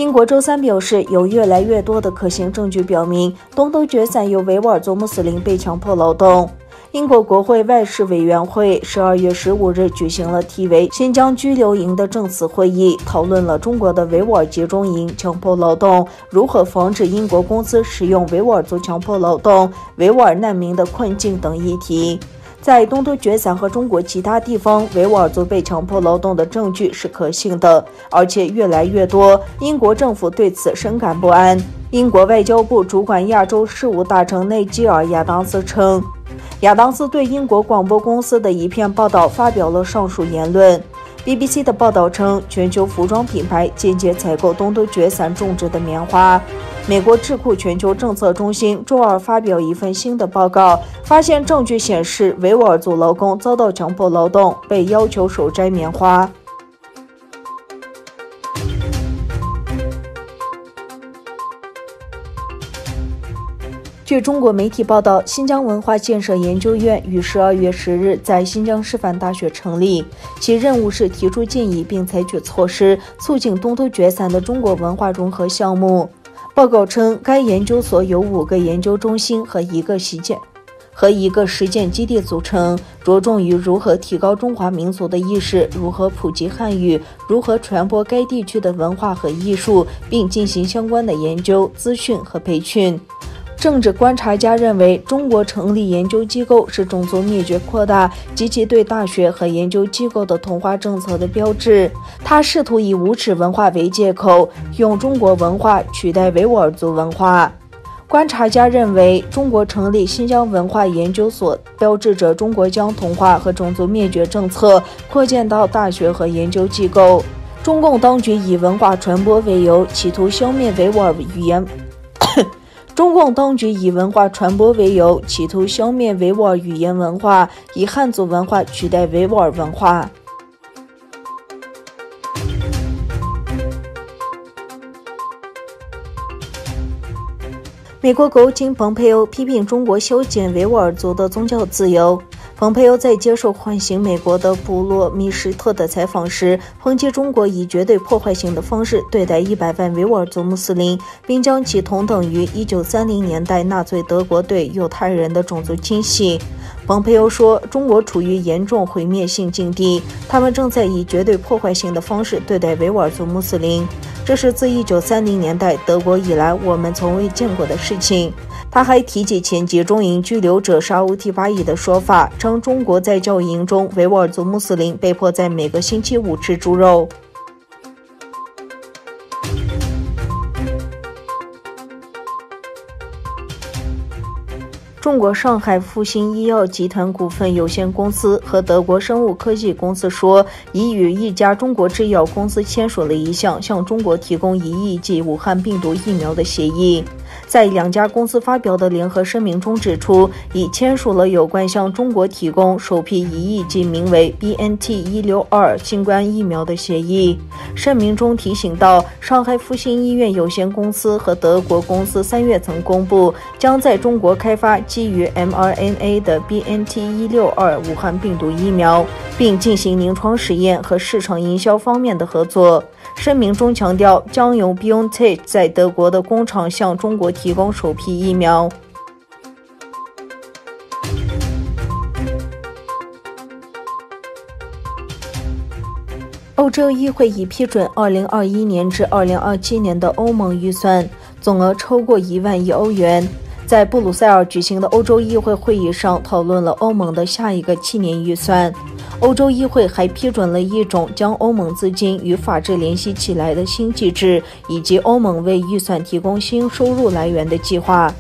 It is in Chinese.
英国周三表示，有越来越多的可行证据表明，东突厥散有维吾尔族穆斯林被强迫劳动。英国国会外事委员会12月15日举行了题为“新疆拘留营”的正式会议，讨论了中国的维吾尔集中营强迫劳动、如何防止英国公司使用维吾尔族强迫劳动、维吾尔难民的困境等议题。在东突厥散和中国其他地方，维吾尔族被强迫劳动的证据是可信的，而且越来越多。英国政府对此深感不安。英国外交部主管亚洲事务大臣内基尔·亚当斯称，亚当斯对英国广播公司的一篇报道发表了上述言论。BBC 的报道称，全球服装品牌间接采购东突厥散种植的棉花。美国智库全球政策中心周二发表一份新的报告，发现证据显示维吾尔族劳工遭到强迫劳动，被要求手摘棉花。据中国媒体报道，新疆文化建设研究院于12月10日在新疆师范大学成立，其任务是提出建议并采取措施，促进东突厥散的中国文化融合项目。报告称，该研究所由5个研究中心和一个实践基地组成，着重于如何提高中华民族的意识，如何普及汉语，如何传播该地区的文化和艺术，并进行相关的研究、资讯和培训。政治观察家认为，中国成立研究机构是种族灭绝扩大及其对大学和研究机构的同化政策的标志。他试图以无耻文化为借口，用中国文化取代维吾尔族文化。观察家认为，中国成立新疆文化研究所标志着中国将同化和种族灭绝政策扩建到大学和研究机构。中共当局以文化传播为由，企图消灭维吾尔语言。中共当局以文化传播为由，企图消灭维吾尔语言文化，以汉族文化取代维吾尔文化。美国国务卿蓬佩欧批评中国削减维吾尔族的宗教自由。蓬佩欧在接受唤醒美国的布洛米什特的采访时，抨击中国以绝对破坏性的方式对待100万维吾尔族穆斯林，并将其同等于1930年代纳粹德国对犹太人的种族清洗。蓬佩欧说，中国处于严重毁灭性境地，他们正在以绝对破坏性的方式对待维吾尔族穆斯林，这是自1930年代德国以来我们从未见过的事情。他还提及前集中营拘留者沙乌提巴伊的说法，称中国在教营中维吾尔族穆斯林被迫在每个星期5吃猪肉。中国上海复星医药集团股份有限公司和德国生物科技公司说，已与一家中国制药公司签署了一项向中国提供1亿剂武汉病毒疫苗的协议。在2家公司发表的联合声明中指出，已签署了有关向中国提供首批1亿剂名为 BNT162 新冠疫苗的协议。声明中提醒到，上海复星医院有限公司和德国公司3月曾公布，将在中国开发基于 mRNA 的 BNT162 武汉病毒疫苗，并进行临床实验和市场营销方面的合作。声明中强调，将由 BioNTech 在德国的工厂向中国提供首批疫苗。欧洲议会已批准2021年至2027年的欧盟预算，总额超过1万亿欧元。在布鲁塞尔举行的欧洲议会会议上，讨论了欧盟的下一个7年预算。欧洲议会还批准了一种将欧盟资金与法治联系起来的新机制，以及欧盟为预算提供新收入来源的计划。